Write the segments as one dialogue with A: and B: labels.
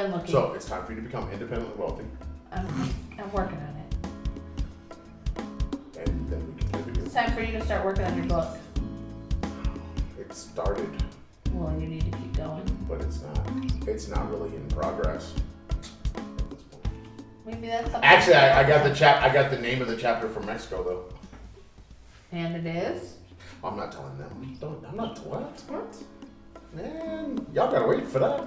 A: been looking.
B: So it's time for you to become independently wealthy.
A: I'm working on it.
B: And then we can live it.
A: It's time for you to start working on your book.
B: It started,
A: Well, you need to keep going.
B: but it's not really in progress.
A: Maybe that's something.
B: Actually, I got the name of the chapter from Mexico though.
A: And it is?
B: I'm not telling them. I'm not what? Man, y'all gotta wait for that.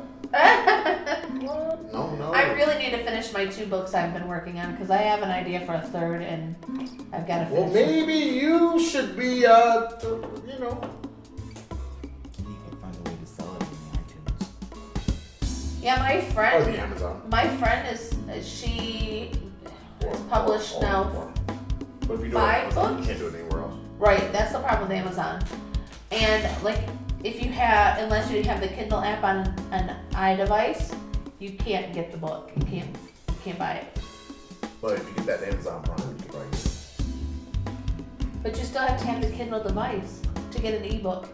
B: What? No.
A: I really need to finish my 2 books I've been working on because I have an idea for a 3rd and I've got to finish.
B: Well, maybe you should be, you know.
C: You can find a way to sell it in iTunes.
A: Yeah, my
B: Or
A: friend.
B: the Amazon.
A: My friend she has published now.
B: But if you do
A: 5
B: it on Amazon,
A: books?
B: you can't do it anywhere else.
A: Right, that's the problem with Amazon. And like, unless you have the Kindle app on an iDevice, you can't get the book. You can't buy it.
B: But if you get that Amazon Prime, you can probably get it.
A: But you still have to have the Kindle device to get an ebook.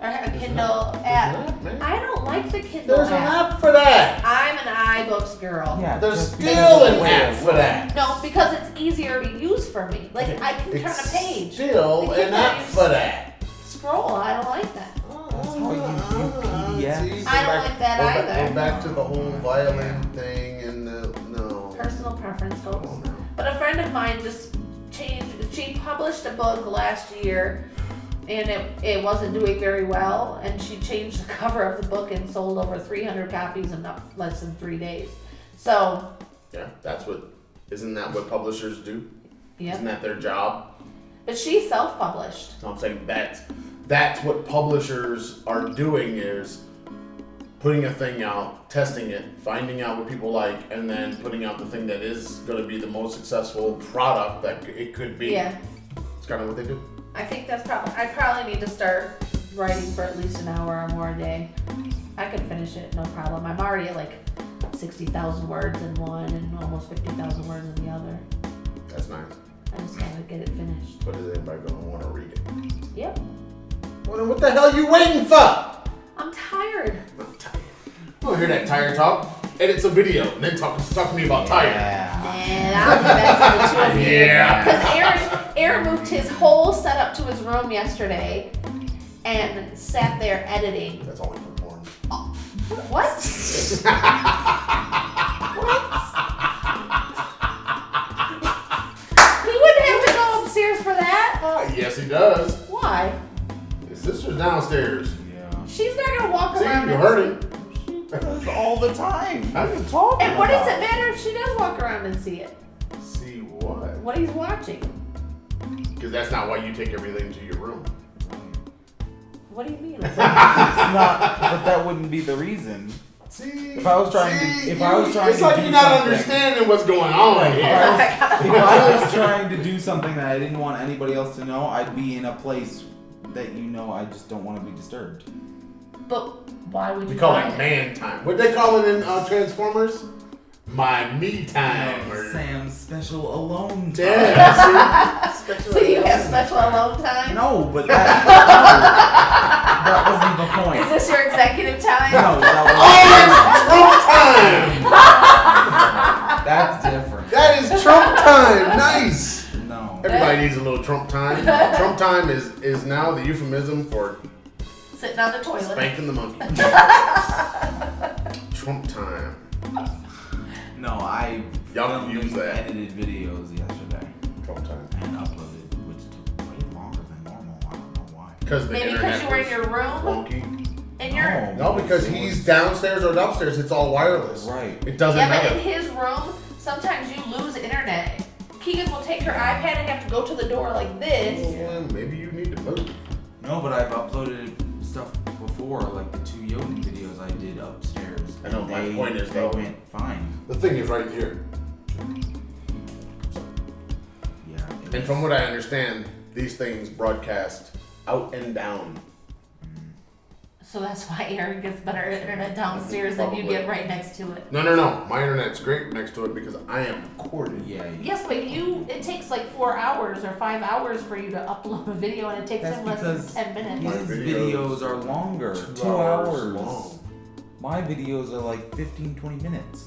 A: Or a
B: There's
A: Kindle
B: an
A: app.
B: man.
A: I don't like the Kindle
B: There's an
A: app.
B: app for that.
A: I'm an iBooks girl.
C: Yeah,
B: There's
C: just
B: still
C: because
B: an app for that.
A: No, because it's easier to use for me. Like, I can turn a page.
B: Still
A: The
B: an
A: Kindle,
B: app
A: you
B: for that.
A: Scroll, I don't like that.
C: That's how you do PDFs.
B: See,
A: I don't like that either.
B: Go back to the whole violin thing and no.
A: Personal preference, folks.
B: Oh, no.
A: But a friend of mine just she published a book last year and it wasn't doing very well, and she changed the cover of the book and sold over 300 copies in less than 3 days. So,
B: Yeah, isn't that what publishers do?
A: yeah.
B: Isn't that their job?
A: But she self-published.
B: So I'm saying that's what publishers are doing, is putting a thing out, testing it, finding out what people like, and then putting out the thing that is going to be the most successful product that it could be.
A: Yeah.
B: It's kind of what they do.
A: I think I probably need to start writing for at least an hour or more a day. I could finish it, no problem. I'm already at like 60,000 words in one and almost 50,000 words in the other.
B: That's nice.
A: I just gotta get it finished.
B: But is anybody going to want to read it?
A: Yep.
B: Well, then what the hell are you waiting for?
A: I'm tired.
B: I'm tired. I don't hear that tired talk. Edit some video and then talk to me about tired.
C: Yeah.
A: And I'll get back to the 2 of you.
B: Yeah.
A: Because Aaron moved his whole setup to his room yesterday and sat there editing.
B: That's only for porn.
A: What? What? He wouldn't have to go upstairs for that.
B: Yes, he does.
A: Why?
B: His sister's downstairs.
C: Yeah.
A: She's not gonna walk
B: See,
A: around.
B: you
A: and
B: heard
A: see-
B: it.
C: That's all the time.
B: I
C: What are you talking
A: And what does
C: about?
A: it matter if she does walk around and see it?
B: See what?
A: What he's watching?
B: Because that's not why you take everything to your room.
A: What do you mean?
C: It's not, but that wouldn't be the reason.
B: See,
C: If I was trying to- if I was trying
B: it's
C: to
B: like
C: do
B: you're not
C: something-
B: understanding what's going on
C: If
B: here.
C: I was trying to do something that I didn't want anybody else to know, I'd be in a place that I just don't want to be disturbed.
A: But why would
B: We
A: you
B: call
A: find
B: it man time. What they call it in Transformers? My me time. Or
C: Sam's special alone time.
B: yeah, see?
A: So you have special alone time?
C: No, but that wasn't the point.
A: Is this your executive time?
C: No, that
B: Oh, it's Trump time!
C: That's different.
B: That is Trump time. Nice.
C: No.
B: Everybody needs a little Trump time. Trump time is now the euphemism for
A: Sitting on the toilet.
B: spanking the monkey. Trump time.
C: No, I
B: Y'all can
C: filmed
B: use
C: and
B: that.
C: edited videos yesterday
B: Trump time.
C: and uploaded, which took way longer than normal. I don't know why.
B: Because the
A: Maybe
B: internet
A: because you were in
B: was
A: your room
B: wonky.
A: and you're.
B: No, because he's downstairs or upstairs. It's all wireless.
C: Right.
B: It doesn't
A: Yeah, but
B: matter.
A: in his room, sometimes you lose internet. Keegan will take her iPad and have to go to the door like this.
B: Well, maybe you need to move.
C: No, but I've uploaded stuff before, like the 2 Yoden videos I did upstairs.
B: I know,
C: and
B: my point is,
C: they
B: though-
C: went fine.
B: The thing is right here.
C: Yeah. it
B: And
C: was-
B: from what I understand, these things broadcast out and down.
A: So that's why Aaron gets better internet downstairs than you
B: Probably.
A: get right next to it.
B: No. My internet's great next to it because I am recording.
C: Yeah.
A: Yes, but it takes like 4 hours or 5 hours for you to upload a video, and it takes
C: That's
A: him less than
C: because
A: 10 minutes.
B: My
C: His videos are longer. 2
B: hours
C: hours.
B: long.
C: My videos are like 15, 20 minutes.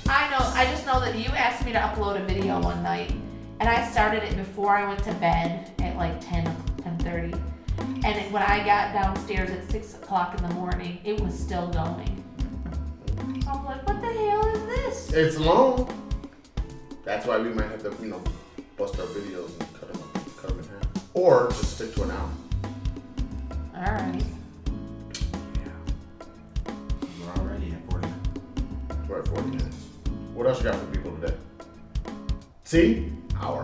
A: I just know that you asked me to upload a video one night, and I started it before I went to bed at like 10:30. And when I got downstairs at 6 o'clock in the morning, it was still going. I'm like, what the hell is this?
B: It's long. That's why we might have to, bust our videos and cut them in half. Or just stick to an hour.
A: Alright.
C: Yeah. We're already at 40 minutes.
B: We're at 40 minutes. What else you got for people today? See? Hour.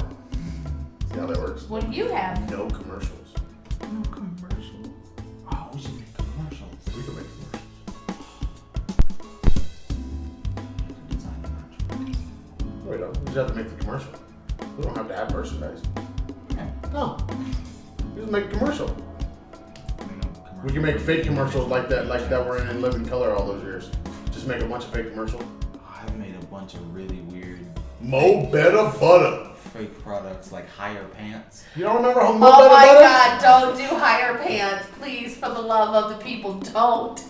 B: See how that works?
A: What do you have?
B: No commercials.
C: No commercials. Oh, we should make commercials.
B: We can make commercials.
C: Design commercials.
B: No, we don't. We just have to make the commercial. We don't have to have merchandise.
C: Yeah.
B: No. We just make a commercial.
C: Commercials.
B: We can make fake commercials like that were in Living Color all those years. Just make a bunch of fake commercials.
C: I've made a bunch of really weird
B: Mo Better Butter.
C: fake products like Higher Pants.
B: You don't remember how Mo
A: Oh
B: Better
A: my
B: Butter?
A: god, don't do higher pants. Please, for the love of the people, don't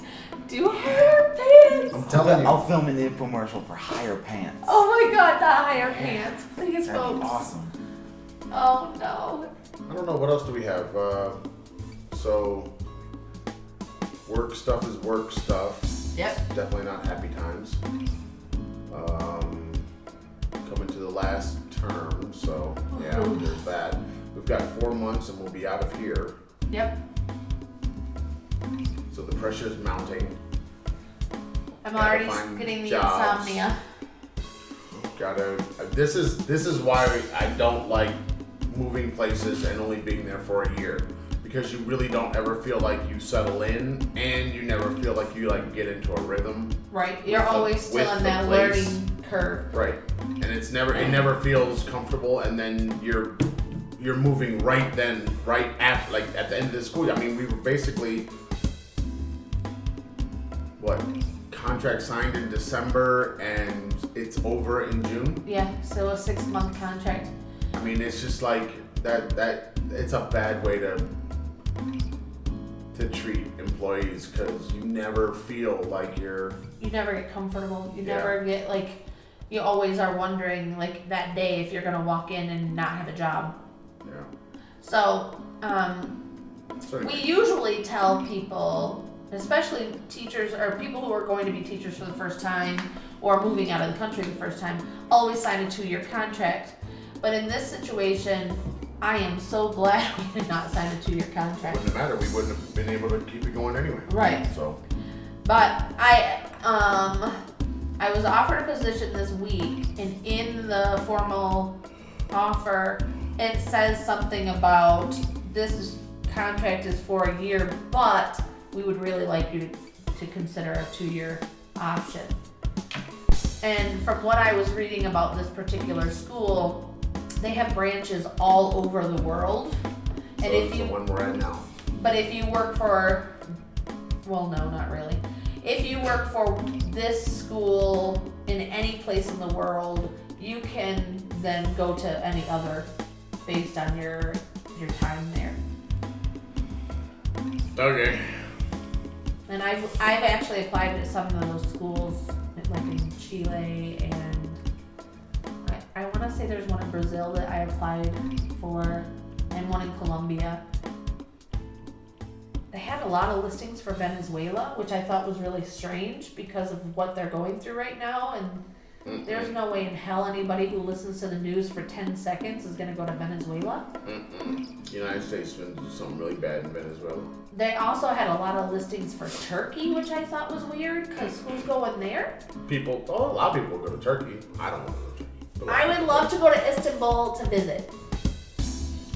A: do higher pants.
B: I'm telling you.
C: I'll film an infomercial for Higher Pants.
A: Oh my god, the higher pants. Please,
C: That'd
A: folks.
C: be awesome.
A: Oh no.
B: I don't know, what else do we have? So, work stuff is work stuff.
A: Yep.
B: Definitely not happy times. Coming to the last term, so yeah, there's that. We've got 4 months and we'll be out of here.
A: Yep.
B: So the pressure's mounting.
A: I'm
B: Gotta
A: already
B: find
A: getting the
B: jobs.
A: insomnia.
B: This is why I don't like moving places and only being there for a year. Because you really don't ever feel like you settle in, and you never feel like you get into a rhythm.
A: Right. You're
B: With the-
A: always still
B: with
A: in
B: the
A: that
B: place.
A: learning curve.
B: Right. And it never feels comfortable, and then you're moving right at the end of the school year. I mean, we were basically contract signed in December and it's over in June.
A: Yeah, so a 6-month contract.
B: I mean, it's just like that it's a bad way to treat employees, because you never feel like you're.
A: You never get comfortable. You
B: Yeah.
A: never get you always are wondering that day if you're gonna walk in and not have a job.
B: Yeah.
A: So,
B: So anyway.
A: we usually tell people, especially teachers or people who are going to be teachers for the first time or moving out of the country the first time, always sign a 2-year contract. But in this situation, I am so glad we did not sign a 2-year contract.
B: Wouldn't have mattered. We wouldn't have been able to keep it going anyway.
A: Right.
B: So.
A: But I was offered a position this week, and in the formal offer, it says something about contract is for a year, but we would really like you to consider a 2-year option. And from what I was reading about this particular school, they have branches all over the world. And
B: So
A: if
B: it's
A: you,
B: the one we're at now.
A: but if you work for, well, no, not really. If you work for this school in any place in the world, you can then go to any other based on your time there.
B: Okay.
A: And I've actually applied to some of those schools, like in Chile, and I want to say there's one in Brazil that I applied for, and one in Colombia. They had a lot of listings for Venezuela, which I thought was really strange because of what they're going through right now, and there's no way in hell anybody who listens to the news for 10 seconds is going to go to Venezuela.
B: The United States been doing something really bad in Venezuela.
A: They also had a lot of listings for Turkey, which I thought was weird, because who's going there?
B: A lot of people go to Turkey. I don't want to go to Turkey. But
A: I would love to go to Istanbul to visit.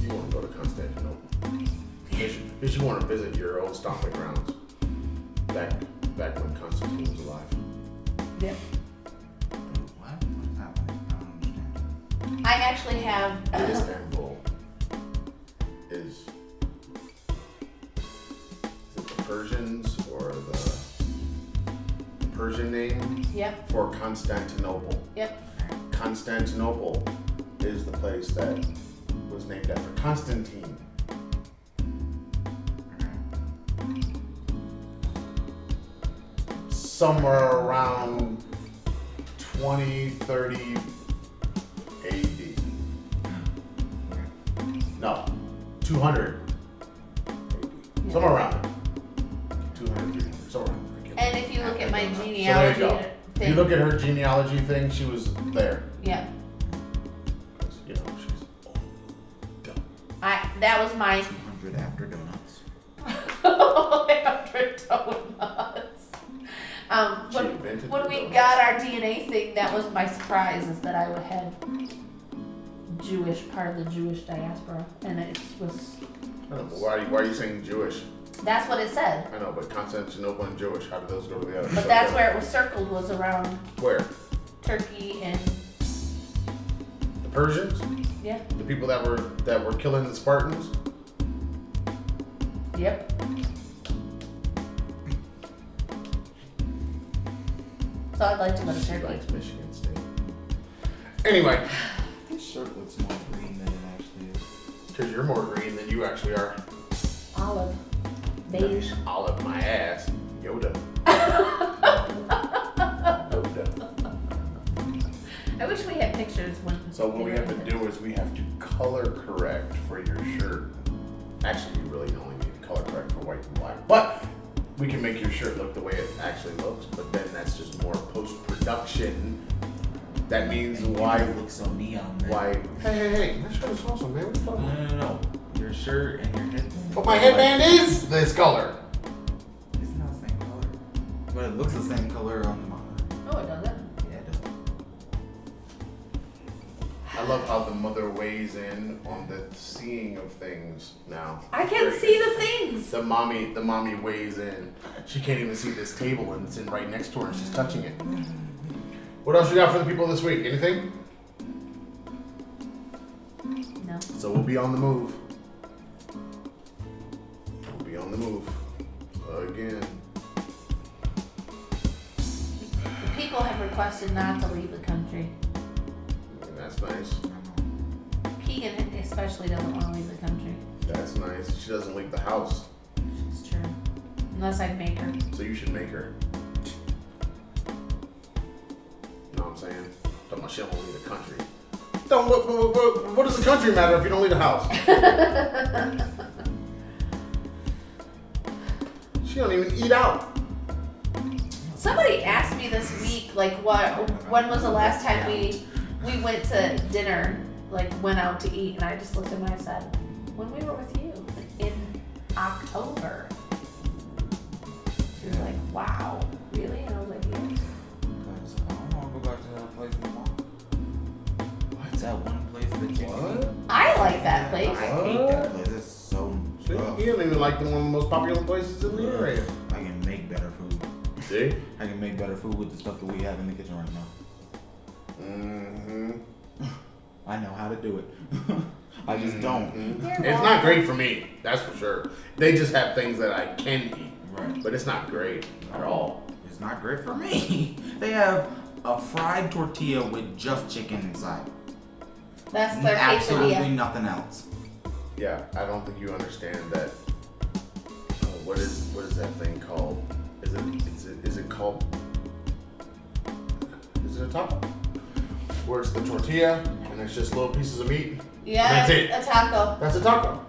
B: You want to go to Constantinople. You should want to visit your old stomping grounds. Back when Constantine was alive.
A: Yep.
C: What? What's happening? I don't understand.
A: I actually have.
B: Istanbul is it the Persians or the Persian name
A: Yep.
B: for Constantinople?
A: Yep.
B: Constantinople is the place that was named after Constantine. somewhere around 2030 AD. No, 200 AD. Somewhere around there. 200, 300, somewhere around there.
A: And if you look at my
B: So there
A: genealogy
B: you go. If you look at her genealogy thing, she was there.
A: yeah.
B: 'Cause, you know, she's old.
A: That was my
C: 200 after donuts.
A: after donuts.
B: She invented
A: When
B: the
A: we
B: donuts.
A: got our DNA thing, that was my surprise, is that I had Jewish, part of the Jewish diaspora, and it was.
B: I don't know, why are you saying Jewish?
A: That's what it said.
B: I know, but Constantinople and Jewish, how do those go together?
A: But that's where it was circled, was around
B: Where?
A: Turkey and
B: The Persians?
A: yeah.
B: The people that were killing the Spartans?
A: Yep. So I'd like to go to
B: She
A: Turkey.
B: likes Michigan State. Anyway,
C: This shirt looks more green than it actually is.
B: because you're more green than you actually are.
A: Olive. Beige.
B: Olive my ass. Yoda. Yoda.
A: I wish we had pictures when.
B: So what we have to do is we have to color correct for your shirt. Actually, you really only need to color correct for white and black. But we can make your shirt look the way it actually looks, but then that's just more post-production. That means why
C: It looks so neon. Man.
B: why hey, my shirt is awesome, man. What are you talking about?
C: No. Your shirt and your headband.
B: But my headband is this color.
C: It's not the same color. But it looks the same color on the monitor.
A: Oh, it doesn't.
C: Yeah, it does.
B: I love how the mother weighs in on the seeing of things now.
A: I can
B: Very
A: see the
B: interesting.
A: things.
B: The mommy weighs in. She can't even see this table and it's in right next to her and she's touching it. What else you got for the people this week? Anything?
A: No.
B: So we'll be on the move. We'll be on the move. Again.
A: The people have requested not to leave the country.
B: That's nice.
A: Keegan especially doesn't want to leave the country.
B: That's nice. She doesn't leave the house.
A: It's true. Unless I make her.
B: So you should make her. Know what I'm saying? Talking about she don't leave the country. Don't, what does the country matter if you don't leave the house? She don't even eat out.
A: Somebody asked me this week, like, when was the last time we went to dinner, like, went out to eat, and I just looked at him and I said, when we were with you, in October. She was like, wow, really? And I was like, yeah.
C: Because I don't want to go back to that place anymore. What's that one place that you
B: What?
A: I like that place.
C: I hate that place. It's so.
B: See,
C: ugh.
B: he don't even like one of the most popular places in the area.
C: I can make better food.
B: See?
C: I can make better food with the stuff that we have in the kitchen right now.
B: Mm-hmm.
C: I know how to do it. I just don't.
B: It's not great for me, that's for sure. They just have things that I can eat,
C: Right.
B: but it's not great at all.
C: It's not great for me. They have a fried tortilla with just chicken inside.
A: That's their
C: Absolutely
A: quesadilla.
C: nothing else.
B: Yeah, I don't think you understand that. What is that thing called? Is it called? Is it a taco? Where it's the tortilla and it's just little pieces of meat.
A: Yeah,
B: That's it.
A: a taco.
B: That's a taco.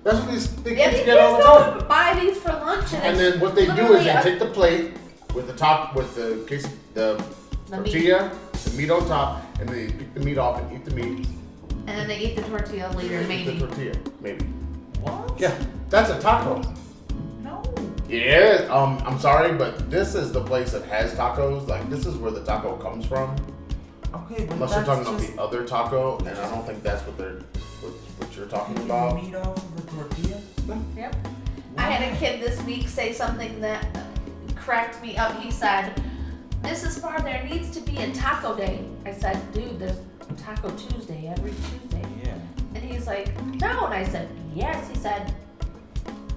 B: That's what these
A: Yeah,
B: kids
A: these
B: get all the
A: kids
B: time.
A: go buy these for lunch, and
B: And
A: it's
B: then what they do is
A: literally
B: they
A: a-
B: take the plate with the
A: The
B: tortilla, the meat on top, and they pick the meat off and eat the meat.
A: and then they eat the tortilla later,
B: Eat
A: maybe.
B: The tortilla, maybe.
C: What?
B: Yeah, that's a taco.
C: No.
B: Yeah, I'm sorry, but this is the place that has tacos. Like, this is where the taco comes from.
C: Okay, but
B: Unless
C: that's
B: you're talking about
C: just
B: the other taco, and I don't think that's what you're talking about.
C: meat off of the tortilla.
A: Yep. I had a kid this week say something that cracked me up. He said, Mrs. Farr, there needs to be a taco day. I said, dude, there's Taco Tuesday every Tuesday.
C: Yeah.
A: And he's like, no. And I said, yes. He said,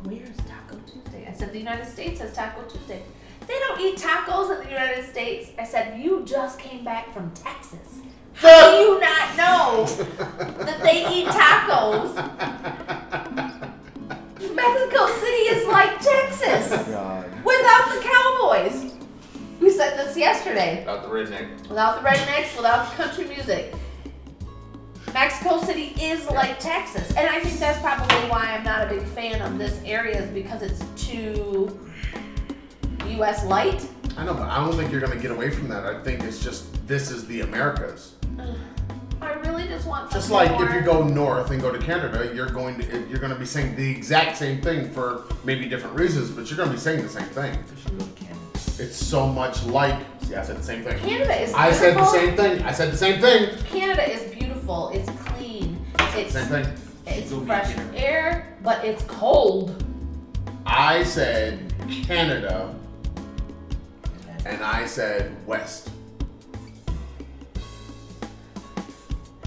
A: where's Taco Tuesday? I said, the United States has Taco Tuesday. They don't eat tacos in the United States. I said, you just came back from Texas. How do you not know that they eat tacos? Mexico City is like Texas
C: God.
A: without the cowboys. this yesterday.
B: Without the redneck.
A: Without the rednecks, without the country music. Mexico City is like Texas. And I think that's probably why I'm not a big fan of this area, is because it's too US light.
B: I know, but I don't think you're going to get away from that. I think it's just, this is the Americas.
A: I really just want something
B: Just like
A: more.
B: if you go north and go to Canada, you're going to be saying the exact same thing for maybe different reasons, but you're going to be saying the same thing.
C: We should go to Canada.
B: It's so much like. See, I said the same thing.
A: Canada is beautiful.
B: I said the same thing. I said the same thing.
A: Canada is beautiful. It's clean. It's
B: Same thing.
A: It's
C: Go be
A: fresh
C: Canada.
A: air, but it's cold.
B: I said Canada, and I said West.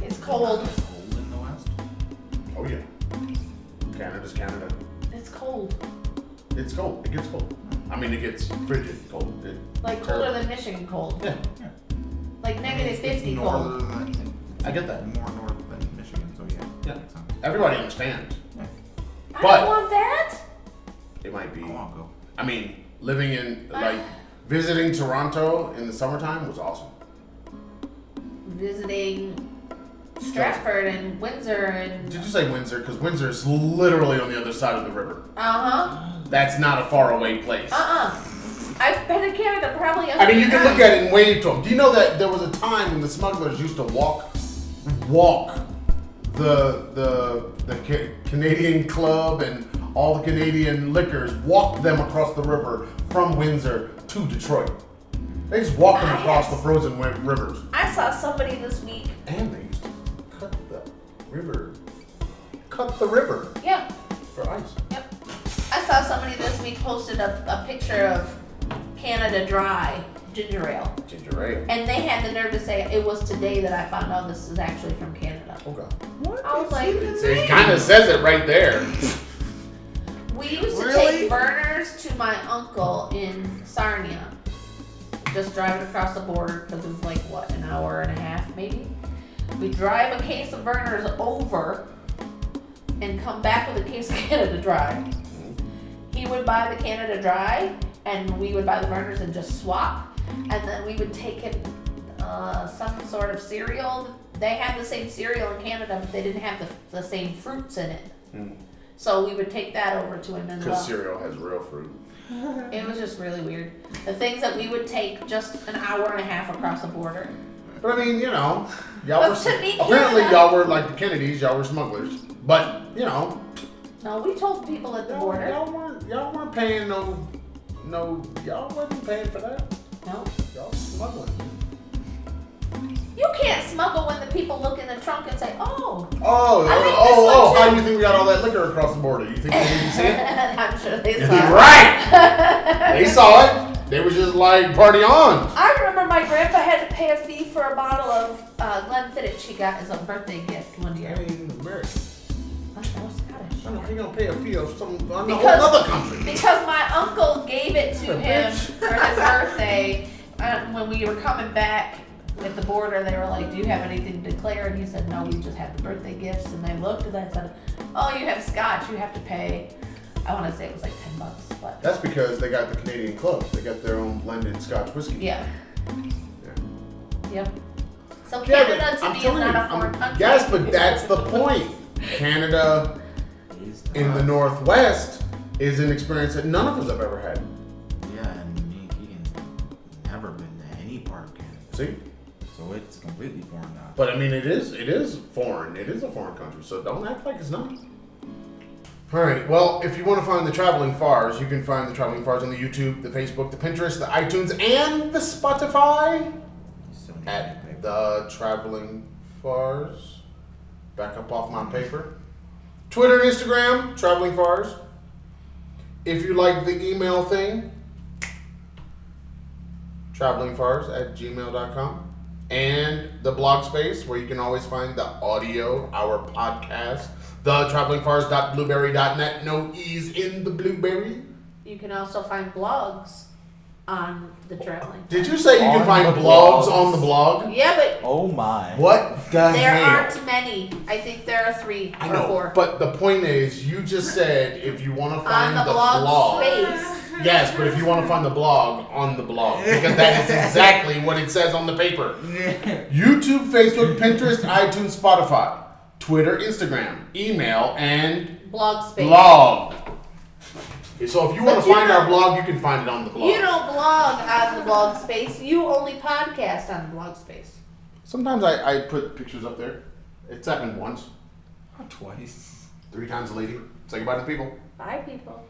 A: It's cold.
C: It's cold in the West.
B: Oh yeah. Canada's Canada.
A: It's cold.
B: It's cold. It gets cold. I mean, it gets frigid cold.
A: Like colder than Michigan cold.
B: Yeah.
A: Like negative
C: It's
A: 50 cold.
C: norther than-
B: I get that.
C: More north than Michigan, so yeah.
B: Yeah.
C: Makes sense.
B: Everybody understands.
A: I
B: But-
A: don't want that.
B: It might be.
C: I won't go.
B: I mean, living in visiting Toronto in the summertime was awesome.
A: Visiting Stratford and Windsor and
B: Did you say Windsor? Because Windsor is literally on the other side of the river. That's not a far away place.
A: I've been to Canada probably.
B: I mean, you can look at it and wave to them. Do you know that there was a time when the smugglers used to walk the Canadian club and all the Canadian liquors, walked them across the river from Windsor to Detroit. They just walked them across the frozen rivers.
A: I saw somebody this week.
B: And they used to cut the river
A: Yeah.
B: for ice.
A: Yep. I saw somebody this week posted a picture of Canada Dry ginger ale.
B: Ginger ale.
A: And they had the nerve to say it was today that I found out this is actually from Canada.
B: Okay.
C: What?
A: I was like,
B: It kind of says it right there.
A: we used to
C: Really?
A: take burners to my uncle in Sarnia. Just driving across the border because it was like, what, an hour and a half maybe? We drive a case of burners over and come back with a case of Canada Dry. He would buy the Canada Dry and we would buy the burners and just swap. And then we would take him some sort of cereal. They had the same cereal in Canada, but they didn't have the same fruits in it. So we would take that over to him as well.
B: Because cereal has real fruit.
A: It was just really weird. The things that we would take just an hour and a half across the border.
B: But I mean, y'all
A: But
B: were
A: to me,
B: apparently
A: Canada-
B: y'all were like the Kennedys, y'all were smugglers. But
A: No, we told people at the border.
B: y'all weren't paying no y'all wasn't paying for that.
A: No.
B: Y'all smuggling.
A: You can't smuggle when the people look in the trunk and say, oh.
B: Oh,
A: I like this one
B: how
A: too.
B: do you think we got all that liquor across the border? You think they didn't see it?
A: I'm sure they saw
B: You're
A: it.
B: right. They saw it. They was just like, party on.
A: I remember my grandpa had to pay a fee for a bottle of Glenfiddich he got as a birthday gift one year.
B: I mean, American.
A: Oh, Scottish.
B: I don't, you gonna pay a fee of some on a whole
A: Because-
B: other country.
A: Because my uncle gave it to him
B: Bitch.
A: for his birthday. When we were coming back at the border, they were like, do you have anything to declare? And he said, no, we just have the birthday gifts. And they looked and I said, oh, you have scotch. You have to pay, I want to say it was like $10, but
B: That's because they got the Canadian Club. They got their own blended Scotch whiskey.
A: yeah.
B: Yeah.
A: Yep. So
B: Yeah,
A: Canada
B: but
A: to
B: I'm
A: me is
B: telling
A: not
B: you,
A: a foreign country.
B: yes, but that's the point. Canada in the Northwest is an experience that none of us have ever had.
C: Yeah, and me and Keegan never been to any part of Canada.
B: See?
C: So it's completely foreign to us.
B: But I mean, it is foreign. It is a foreign country, so don't act like it's not. All right. Well, if you want to find the Traveling Fars, you can find the Traveling Fars on the YouTube, the Facebook, the Pinterest, the iTunes, and the Spotify
C: So
B: at the Traveling Fars. Back up off my paper. Twitter and Instagram, Traveling Fars. If you like the email thing, travelingfars@gmail.com. And the blog space where you can always find the audio, our podcast, thetravelingfars.blueberry.net. No E's in the blueberry.
A: You can also find blogs on the traveling.
B: Did you say you can
C: On
B: find
C: the
B: blogs
C: blogs.
B: on the blog?
A: Yeah, but
C: Oh my.
B: What the
A: there
B: hell?
A: aren't many. I think there are 3
B: I
A: or
B: know,
A: 4.
B: but the point is, you just said if you want to
A: On
B: find
A: the
B: the
A: blog
B: blog,
A: space.
B: Yes, but if you want to find the blog, on the blog. Because that is exactly what it says on the paper. YouTube, Facebook, Pinterest, iTunes, Spotify, Twitter, Instagram, email, and
A: Blog space.
B: blog. So if you want
A: But
B: to
A: you
B: find our
A: don't-
B: blog, you can find it on the blog.
A: You don't blog on the blog space. You only podcast on the blog space.
B: Sometimes I put pictures up there. It's happened once.
C: Twice.
B: 3 times a lady. Say goodbye to the people.
A: Bye, people.